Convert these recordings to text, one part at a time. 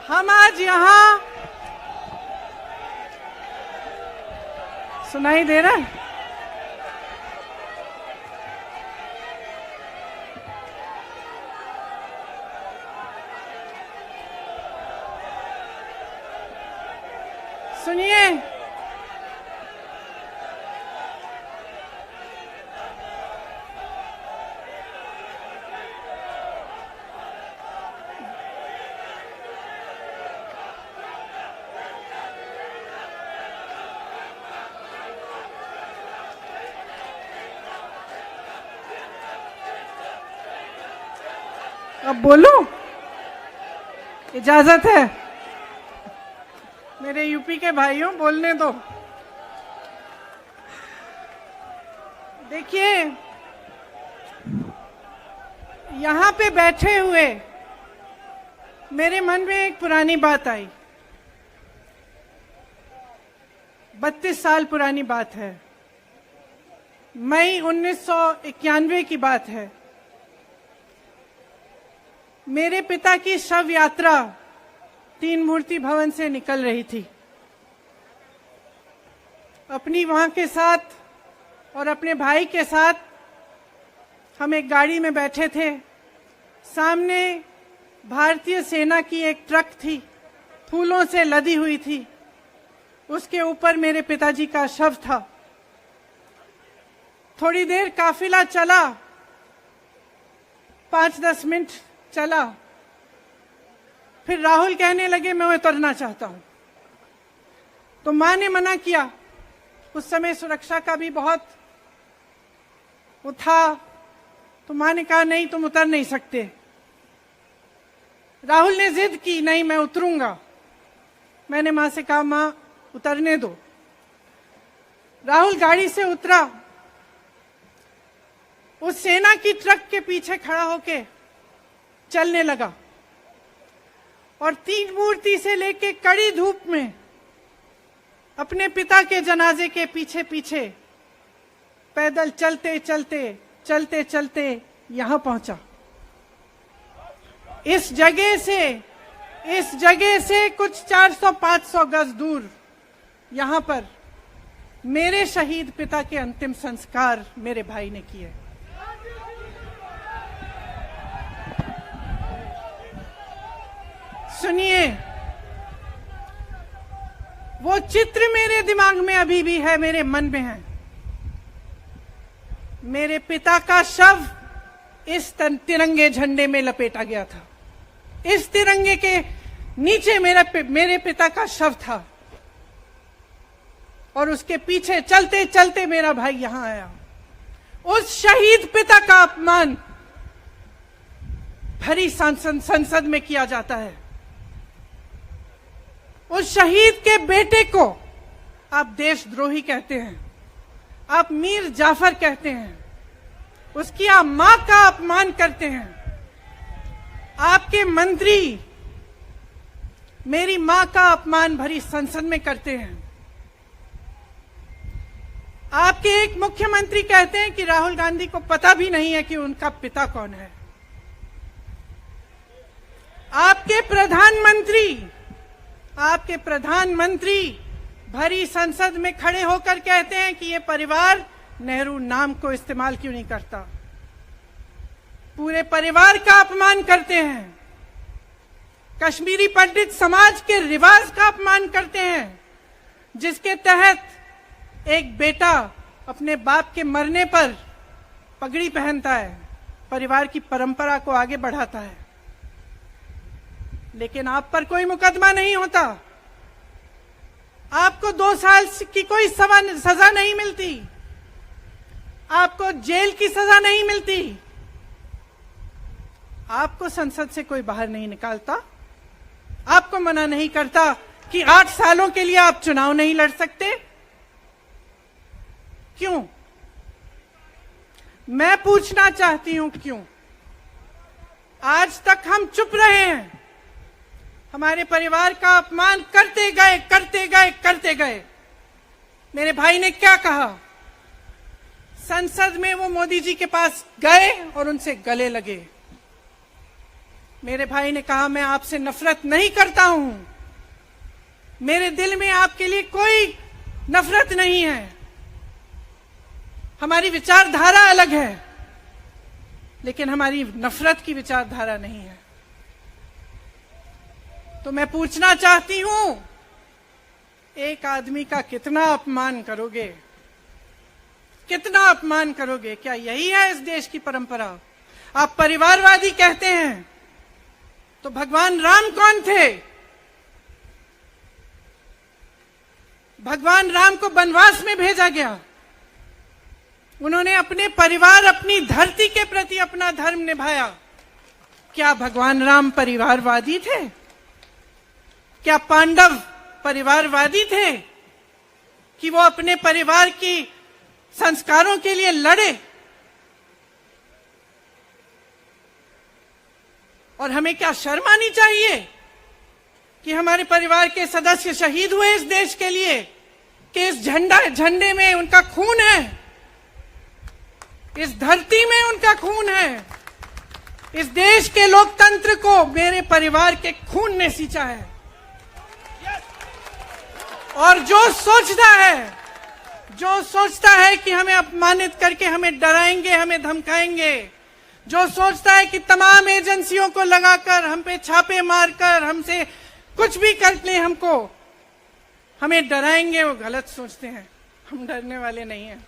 हम आज यहाँ सुनाई दे रहा है? सुनिए, अब बोलूं? इजाजत है? मेरे यूपी के भाइयों, बोलने दो। देखिए, यहां पे बैठे हुए मेरे मन में एक पुरानी बात आई। 32 साल पुरानी बात है। मई 1991 की बात है। मेरे पिता की शव यात्रा तीन मूर्ति भवन से निकल रही थी। अपनी मां के साथ और अपने भाई के साथ हम एक गाड़ी में बैठे थे। सामने भारतीय सेना की एक ट्रक थी, फूलों से लदी हुई थी। उसके ऊपर मेरे पिताजी का शव था। थोड़ी देर काफिला चला, 5-10 मिनट चला। फिर राहुल कहने लगे मैं उतरना चाहता हूं। तो मां ने मना किया। उस समय सुरक्षा का भी बहुत वो था, तो मां ने कहा नहीं, तुम उतर नहीं सकते। राहुल ने जिद की, नहीं मैं उतरूंगा। मैंने मां से कहा मां उतरने दो। राहुल गाड़ी से उतरा। उस सेना की ट्रक के पीछे खड़ा होके चलने लगा और तीन मूर्ति से लेके कड़ी धूप में अपने पिता के जनाजे के पीछे पीछे पैदल चलते चलते चलते चलते यहां पहुंचा। इस जगह से कुछ 400-500 गज दूर यहां पर मेरे शहीद पिता के अंतिम संस्कार मेरे भाई ने किए। सुनिए, वो चित्र मेरे दिमाग में अभी भी है, मेरे मन में है। मेरे पिता का शव इस तिरंगे झंडे में लपेटा गया था। इस तिरंगे के नीचे मेरे पिता का शव था और उसके पीछे चलते चलते मेरा भाई यहां आया। उस शहीद पिता का अपमान भरी संसद में किया जाता है। उस शहीद के बेटे को आप देशद्रोही कहते हैं, आप मीर जाफर कहते हैं, उसकी आप मां का अपमान करते हैं। आपके मंत्री मेरी मां का अपमान भरी संसद में करते हैं। आपके एक मुख्यमंत्री कहते हैं कि राहुल गांधी को पता भी नहीं है कि उनका पिता कौन है। आपके प्रधानमंत्री भरी संसद में खड़े होकर कहते हैं कि ये परिवार नेहरू नाम को इस्तेमाल क्यों नहीं करता। पूरे परिवार का अपमान करते हैं। कश्मीरी पंडित समाज के रिवाज का अपमान करते हैं, जिसके तहत एक बेटा अपने बाप के मरने पर पगड़ी पहनता है, परिवार की परंपरा को आगे बढ़ाता है। लेकिन आप पर कोई मुकदमा नहीं होता, आपको 2 साल की कोई सजा नहीं मिलती, आपको जेल की सजा नहीं मिलती, आपको संसद से कोई बाहर नहीं निकालता, आपको मना नहीं करता कि 8 सालों के लिए आप चुनाव नहीं लड़ सकते। क्यों? मैं पूछना चाहती हूं क्यों? आज तक हम चुप रहे हैं, हमारे परिवार का अपमान करते गए। मेरे भाई ने क्या कहा? संसद में वो मोदी जी के पास गए और उनसे गले लगे। मेरे भाई ने कहा, मैं आपसे नफरत नहीं करता हूं, मेरे दिल में आपके लिए कोई नफरत नहीं है, हमारी विचारधारा अलग है, लेकिन हमारी नफरत की विचारधारा नहीं है। तो मैं पूछना चाहती हूं, एक आदमी का कितना अपमान करोगे, कितना अपमान करोगे? क्या यही है इस देश की परंपरा? आप परिवारवादी कहते हैं, तो भगवान राम कौन थे? भगवान राम को वनवास में भेजा गया, उन्होंने अपने परिवार, अपनी धरती के प्रति अपना धर्म निभाया। क्या भगवान राम परिवारवादी थे? क्या पांडव परिवारवादी थे कि वो अपने परिवार की संस्कारों के लिए लड़े? और हमें क्या शर्म आनी चाहिए कि हमारे परिवार के सदस्य शहीद हुए इस देश के लिए, कि इस झंडे में उनका खून है, इस धरती में उनका खून है, इस देश के लोकतंत्र को मेरे परिवार के खून ने सींचा है। और जो सोचता है कि हमें अपमानित करके हमें डराएंगे, हमें धमकाएंगे, जो सोचता है कि तमाम एजेंसियों को लगाकर हम पे छापे मारकर हमसे कुछ भी कर ले, हमको हमें डराएंगे, वो गलत सोचते हैं। हम डरने वाले नहीं हैं।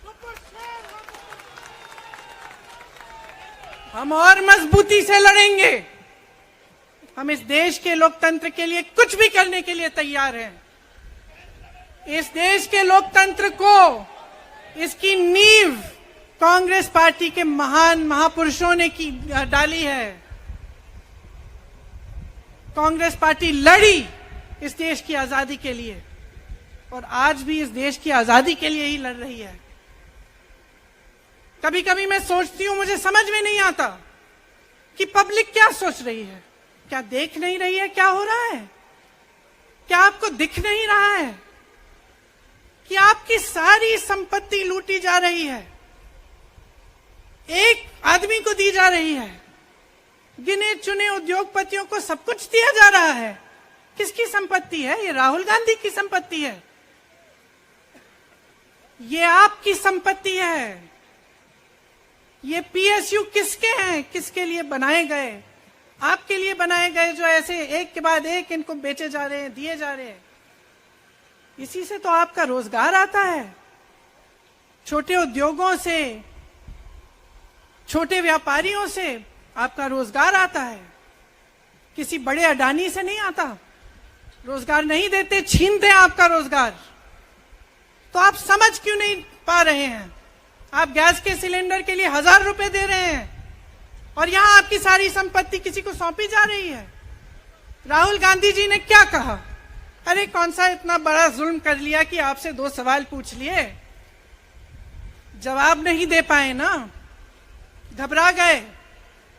हम और मजबूती से लड़ेंगे। हम इस देश के लोकतंत्र के लिए कुछ भी करने के लिए तैयार हैं। इस देश के लोकतंत्र को, इसकी नींव कांग्रेस पार्टी के महान महापुरुषों ने डाली है। कांग्रेस पार्टी लड़ी इस देश की आजादी के लिए, और आज भी इस देश की आजादी के लिए ही लड़ रही है। कभी कभी मैं सोचती हूं, मुझे समझ में नहीं आता कि पब्लिक क्या सोच रही है। क्या देख नहीं रही है क्या हो रहा है? क्या आपको दिख नहीं रहा है कि आपकी सारी संपत्ति लूटी जा रही है, एक आदमी को दी जा रही है, गिने चुने उद्योगपतियों को सब कुछ दिया जा रहा है? किसकी संपत्ति है? ये राहुल गांधी की संपत्ति है, ये आपकी संपत्ति है। ये पीएसयू किसके हैं? किसके लिए बनाए गए? आपके लिए बनाए गए, जो ऐसे एक के बाद एक इनको बेचे जा रहे हैं, दिए जा रहे हैं। इसी से तो आपका रोजगार आता है। छोटे उद्योगों से, छोटे व्यापारियों से आपका रोजगार आता है। किसी बड़े अडानी से नहीं आता। रोजगार नहीं देते, छीनते हैं आपका रोजगार। तो आप समझ क्यों नहीं पा रहे हैं? आप गैस के सिलेंडर के लिए 1000 रुपए दे रहे हैं, और यहां आपकी सारी संपत्ति किसी को सौंपी जा रही है। राहुल गांधी जी ने क्या कहा? अरे कौन सा इतना बड़ा जुल्म कर लिया कि आपसे 2 सवाल पूछ लिए, जवाब नहीं दे पाए ना, घबरा गए।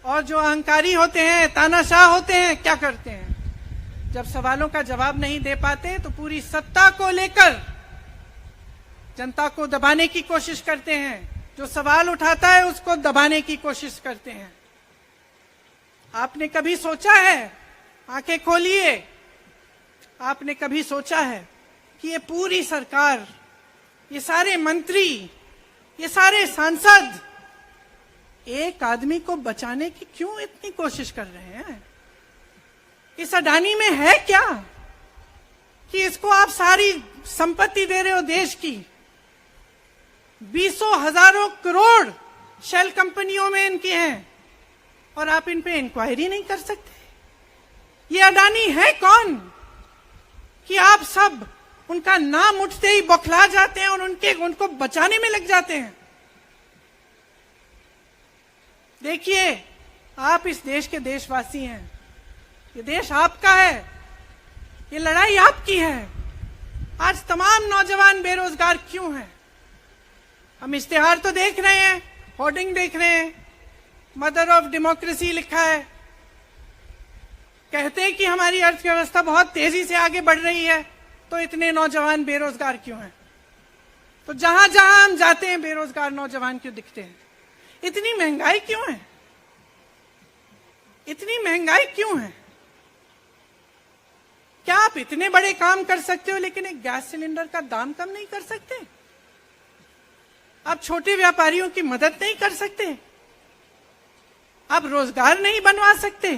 और जो अहंकारी होते हैं, तानाशाह होते हैं, क्या करते हैं? जब सवालों का जवाब नहीं दे पाते तो पूरी सत्ता को लेकर जनता को दबाने की कोशिश करते हैं। जो सवाल उठाता है उसको दबाने की कोशिश करते हैं। आपने कभी सोचा है, आंखें खोलिए, आपने कभी सोचा है कि ये पूरी सरकार, ये सारे मंत्री, ये सारे सांसद एक आदमी को बचाने की क्यों इतनी कोशिश कर रहे हैं? इस अडानी में है क्या कि इसको आप सारी संपत्ति दे रहे हो देश की? 20 हजारों करोड़ शेल कंपनियों में इनके हैं, और आप इन पे इंक्वायरी नहीं कर सकते। ये अडानी है कौन कि आप सब उनका नाम उठते ही बौखला जाते हैं और उनको बचाने में लग जाते हैं? देखिए, आप इस देश के देशवासी हैं, ये देश आपका है, ये लड़ाई आपकी है। आज तमाम नौजवान बेरोजगार क्यों हैं? हम इश्तेहार तो देख रहे हैं, होर्डिंग देख रहे हैं, मदर ऑफ डेमोक्रेसी लिखा है, कहते हैं कि हमारी अर्थव्यवस्था बहुत तेजी से आगे बढ़ रही है, तो इतने नौजवान बेरोजगार क्यों हैं? तो जहां जहां हम जाते हैं बेरोजगार नौजवान क्यों दिखते हैं? इतनी महंगाई क्यों है? इतनी महंगाई क्यों है? क्या आप इतने बड़े काम कर सकते हो लेकिन एक गैस सिलेंडर का दाम कम नहीं कर सकते? आप छोटे व्यापारियों की मदद नहीं कर सकते? आप रोजगार नहीं बनवा सकते?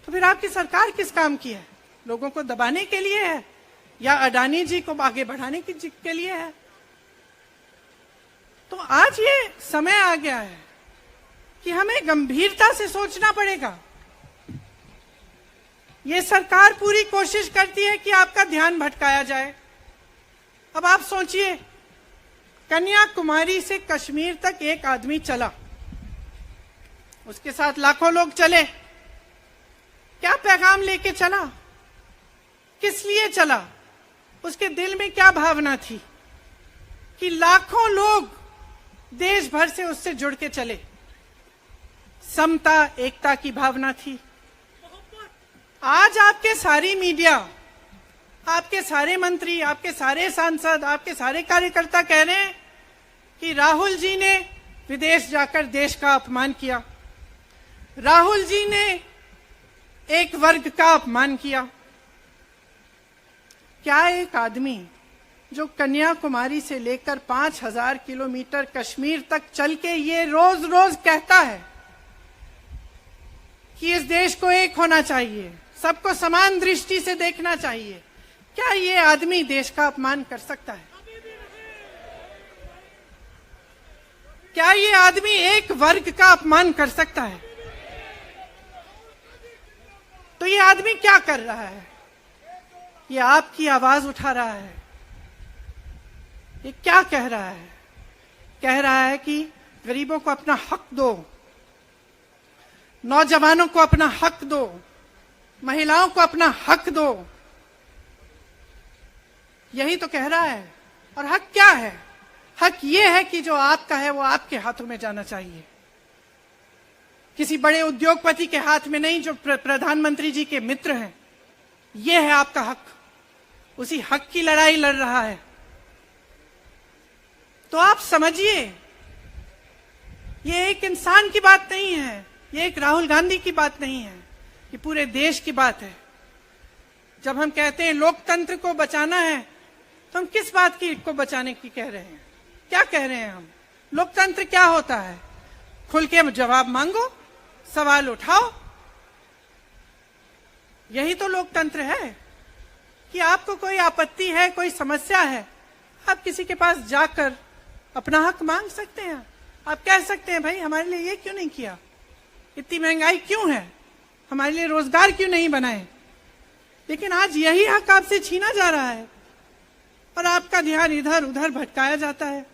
तो फिर आपकी सरकार किस काम की है? लोगों को दबाने के लिए है या अडानी जी को आगे बढ़ाने के लिए है? तो आज ये समय आ गया है कि हमें गंभीरता से सोचना पड़ेगा। ये सरकार पूरी कोशिश करती है कि आपका ध्यान भटकाया जाए। अब आप सोचिए, कन्याकुमारी से कश्मीर तक एक आदमी चला, उसके साथ लाखों लोग चले। क्या पैगाम लेके चला? किस लिए चला? उसके दिल में क्या भावना थी कि लाखों लोग देश भर से उससे जुड़ के चले? समता, एकता की भावना थी। आज आपके सारी मीडिया, आपके सारे मंत्री, आपके सारे सांसद, आपके सारे कार्यकर्ता कह रहे हैं कि राहुल जी ने विदेश जाकर देश का अपमान किया, राहुल जी ने एक वर्ग का अपमान किया। क्या एक आदमी जो कन्याकुमारी से लेकर 5000 किलोमीटर कश्मीर तक चल के ये रोज रोज कहता है कि इस देश को एक होना चाहिए, सबको समान दृष्टि से देखना चाहिए, क्या ये आदमी देश का अपमान कर सकता है? क्या ये आदमी एक वर्ग का अपमान कर सकता है? तो ये आदमी क्या कर रहा है? ये आपकी आवाज उठा रहा है। ये क्या कह रहा है? कह रहा है कि गरीबों को अपना हक दो, नौजवानों को अपना हक दो, महिलाओं को अपना हक दो। यही तो कह रहा है। और हक क्या है? हक ये है कि जो आपका है वो आपके हाथों में जाना चाहिए, किसी बड़े उद्योगपति के हाथ में नहीं, जो प्रधानमंत्री जी के मित्र हैं। ये है आपका हक। उसी हक की लड़ाई लड़ रहा है। तो आप समझिए, ये एक इंसान की बात नहीं है, ये एक राहुल गांधी की बात नहीं है, ये पूरे देश की बात है। जब हम कहते हैं लोकतंत्र को बचाना है, तो हम किस बात की को बचाने की कह रहे हैं? क्या कह रहे हैं हम? लोकतंत्र क्या होता है? खुल के जवाब मांगो, सवाल उठाओ। यही तो लोकतंत्र है कि आपको कोई आपत्ति है, कोई समस्या है, आप किसी के पास जाकर अपना हक मांग सकते हैं। आप कह सकते हैं, भाई हमारे लिए ये क्यों नहीं किया, इतनी महंगाई क्यों है, हमारे लिए रोजगार क्यों नहीं बनाए। लेकिन आज यही हक आपसे छीना जा रहा है और आपका ध्यान इधर उधर भटकाया जाता है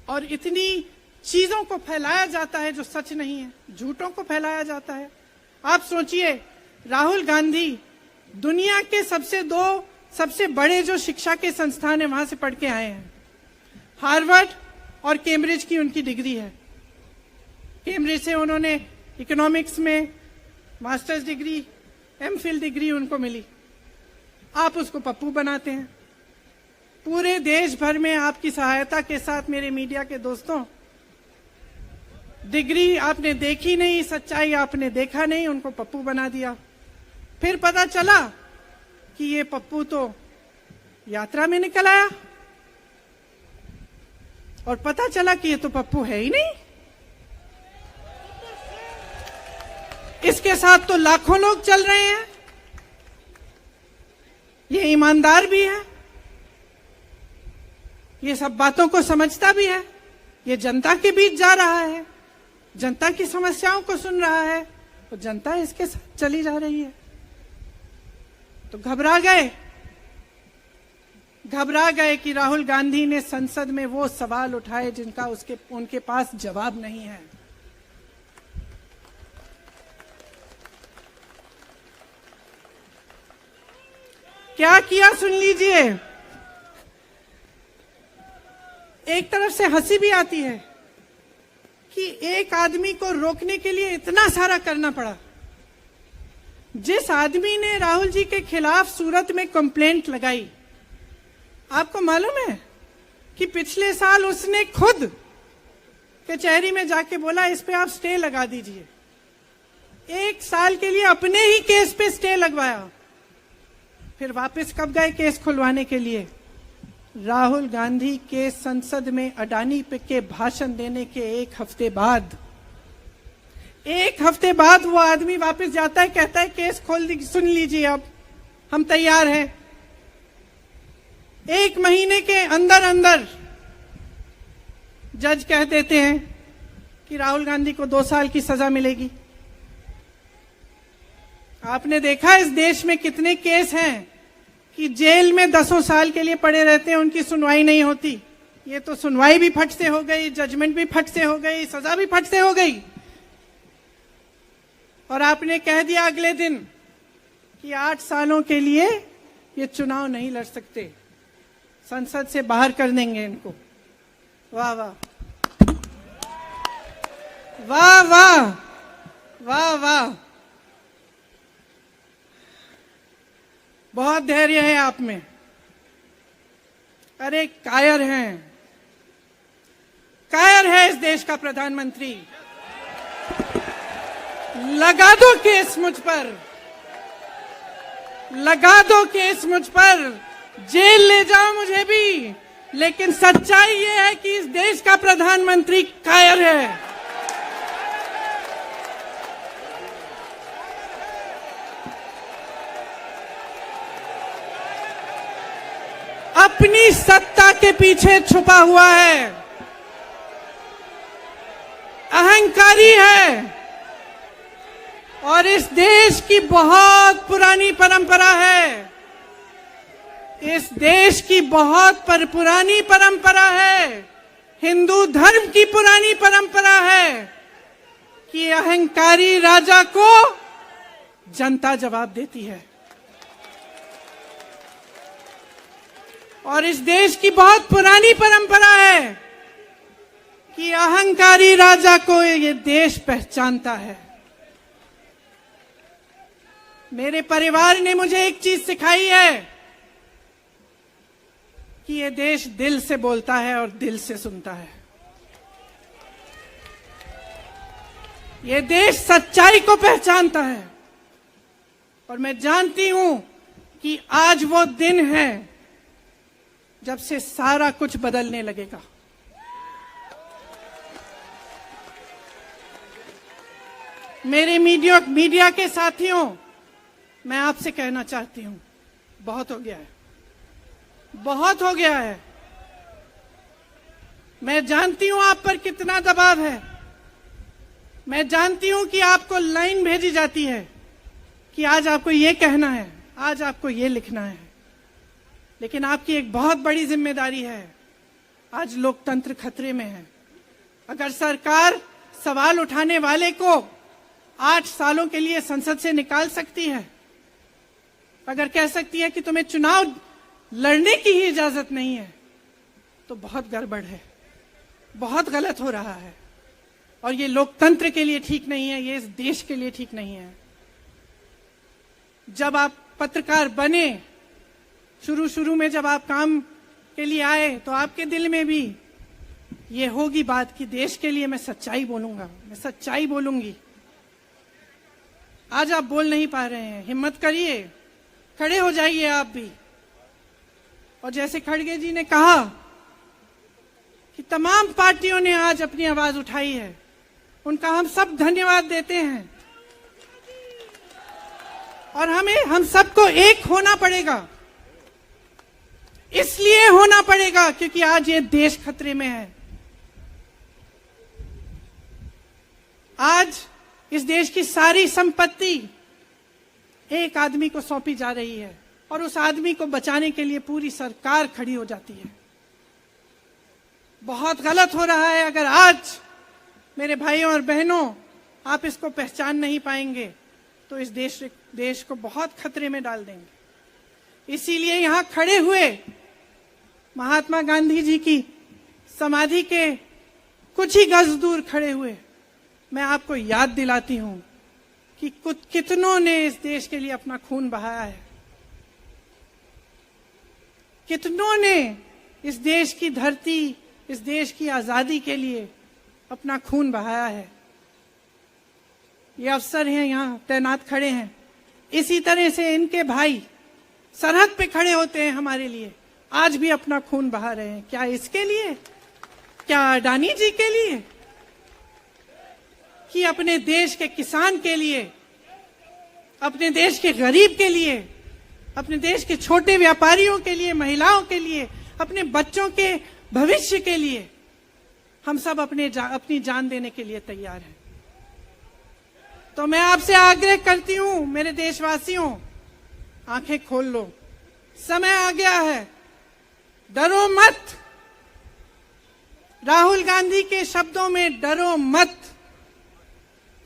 और इतनी चीजों को फैलाया जाता है जो सच नहीं है, झूठों को फैलाया जाता है। आप सोचिए, राहुल गांधी दुनिया के सबसे बड़े जो शिक्षा के संस्थान है वहां से पढ़ के आए हैं। हार्वर्ड और कैम्ब्रिज की उनकी डिग्री है। कैम्ब्रिज से उन्होंने इकोनॉमिक्स में मास्टर्स डिग्री, एमफिल डिग्री उनको मिली। आप उसको पप्पू बनाते हैं। पूरे देश भर में आपकी सहायता के साथ मेरे मीडिया के दोस्तों, डिग्री आपने देखी नहीं, सच्चाई आपने देखा नहीं, उनको पप्पू बना दिया। फिर पता चला कि ये पप्पू तो यात्रा में निकल आया और पता चला कि ये तो पप्पू है ही नहीं। इसके साथ तो लाखों लोग चल रहे हैं। ये ईमानदार भी है, ये सब बातों को समझता भी है, ये जनता के बीच जा रहा है, जनता की समस्याओं को सुन रहा है, तो जनता इसके साथ चली जा रही है। तो घबरा गए कि राहुल गांधी ने संसद में वो सवाल उठाए जिनका उनके पास जवाब नहीं है। क्या किया सुन लीजिए। एक तरफ से हंसी भी आती है कि एक आदमी को रोकने के लिए इतना सारा करना पड़ा। जिस आदमी ने राहुल जी के खिलाफ सूरत में कंप्लेंट लगाई, आपको मालूम है कि पिछले साल उसने खुद कचहरी में जाके बोला इस पे आप स्टे लगा दीजिए। 1 साल के लिए अपने ही केस पे स्टे लगवाया। फिर वापस कब गए केस खुलवाने के लिए? राहुल गांधी के संसद में अडानी पे के भाषण देने के 1 हफ्ते बाद, 1 हफ्ते बाद वो आदमी वापस जाता है, कहता है केस खोल दी, सुन लीजिए अब हम तैयार हैं। 1 महीने के अंदर अंदर जज कह देते हैं कि राहुल गांधी को 2 साल की सजा मिलेगी। आपने देखा इस देश में कितने केस हैं कि जेल में 10 साल के लिए पड़े रहते हैं, उनकी सुनवाई नहीं होती। ये तो सुनवाई भी फट से हो गई, जजमेंट भी फट से हो गई, सजा भी फट से हो गई। और आपने कह दिया अगले दिन कि 8 सालों के लिए ये चुनाव नहीं लड़ सकते, संसद से बाहर कर देंगे इनको। वाह वाह वाह वाह वाह वाह, बहुत धैर्य है आप में। अरे कायर हैं, कायर है इस देश का प्रधानमंत्री। लगा दो केस मुझ पर, लगा दो केस मुझ पर, जेल ले जाओ मुझे भी, लेकिन सच्चाई ये है कि इस देश का प्रधानमंत्री कायर है। अपनी सत्ता के पीछे छुपा हुआ है, अहंकारी है, और इस देश की बहुत पुरानी परंपरा है, इस देश की बहुत पुरानी परंपरा है, हिंदू धर्म की पुरानी परंपरा है कि अहंकारी राजा को जनता जवाब देती है। और इस देश की बहुत पुरानी परंपरा है कि अहंकारी राजा को ये देश पहचानता है। मेरे परिवार ने मुझे एक चीज सिखाई है कि ये देश दिल से बोलता है और दिल से सुनता है। ये देश सच्चाई को पहचानता है, और मैं जानती हूं कि आज वो दिन है जब से सारा कुछ बदलने लगेगा। मेरे मीडिया के साथियों, मैं आपसे कहना चाहती हूं, बहुत हो गया है, बहुत हो गया है। मैं जानती हूं आप पर कितना दबाव है, मैं जानती हूं कि आपको लाइन भेजी जाती है कि आज आपको ये कहना है, आज आपको ये लिखना है, लेकिन आपकी एक बहुत बड़ी जिम्मेदारी है। आज लोकतंत्र खतरे में है। अगर सरकार सवाल उठाने वाले को 8 सालों के लिए संसद से निकाल सकती है, अगर कह सकती है कि तुम्हें चुनाव लड़ने की ही इजाजत नहीं है, तो बहुत गड़बड़ है, बहुत गलत हो रहा है, और ये लोकतंत्र के लिए ठीक नहीं है, ये इस देश के लिए ठीक नहीं है। जब आप पत्रकार बने, शुरू में जब आप काम के लिए आए, तो आपके दिल में भी ये होगी बात कि देश के लिए मैं सच्चाई बोलूंगा, मैं सच्चाई बोलूंगी। आज आप बोल नहीं पा रहे हैं, हिम्मत करिए, खड़े हो जाइए आप भी। और जैसे खड़गे जी ने कहा कि तमाम पार्टियों ने आज अपनी आवाज उठाई है, उनका हम सब धन्यवाद देते हैं। और हम सबको एक होना पड़ेगा, इसलिए होना पड़ेगा क्योंकि आज ये देश खतरे में है। आज इस देश की सारी संपत्ति एक आदमी को सौंपी जा रही है, और उस आदमी को बचाने के लिए पूरी सरकार खड़ी हो जाती है। बहुत गलत हो रहा है। अगर आज मेरे भाइयों और बहनों आप इसको पहचान नहीं पाएंगे, तो इस देश को बहुत खतरे में डाल देंगे। इसीलिए यहां खड़े हुए महात्मा गांधी जी की समाधि के कुछ ही गज दूर खड़े हुए मैं आपको याद दिलाती हूं कि कितनों ने इस देश के लिए अपना खून बहाया है, कितनों ने इस देश की धरती, इस देश की आजादी के लिए अपना खून बहाया है। ये अफसर हैं यहाँ तैनात खड़े हैं, इसी तरह से इनके भाई सरहद पे खड़े होते हैं हमारे लिए, आज भी अपना खून बहा रहे हैं। क्या इसके लिए? क्या अडानी जी के लिए? कि अपने देश के किसान के लिए, अपने देश के गरीब के लिए, अपने देश के छोटे व्यापारियों के लिए, महिलाओं के लिए, अपने बच्चों के भविष्य के लिए हम सब अपनी जान देने के लिए तैयार हैं। तो मैं आपसे आग्रह करती हूं, मेरे देशवासियों, आंखें खोल लो, समय आ गया है, डरो मत। राहुल गांधी के शब्दों में डरो मत,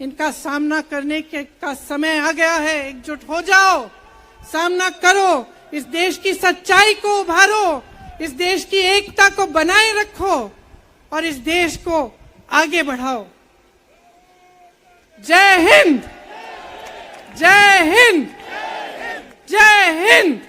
इनका सामना करने का समय आ गया है। एकजुट हो जाओ, सामना करो, इस देश की सच्चाई को उभारो, इस देश की एकता को बनाए रखो और इस देश को आगे बढ़ाओ। जय हिंद, जय हिंद, जय हिंद।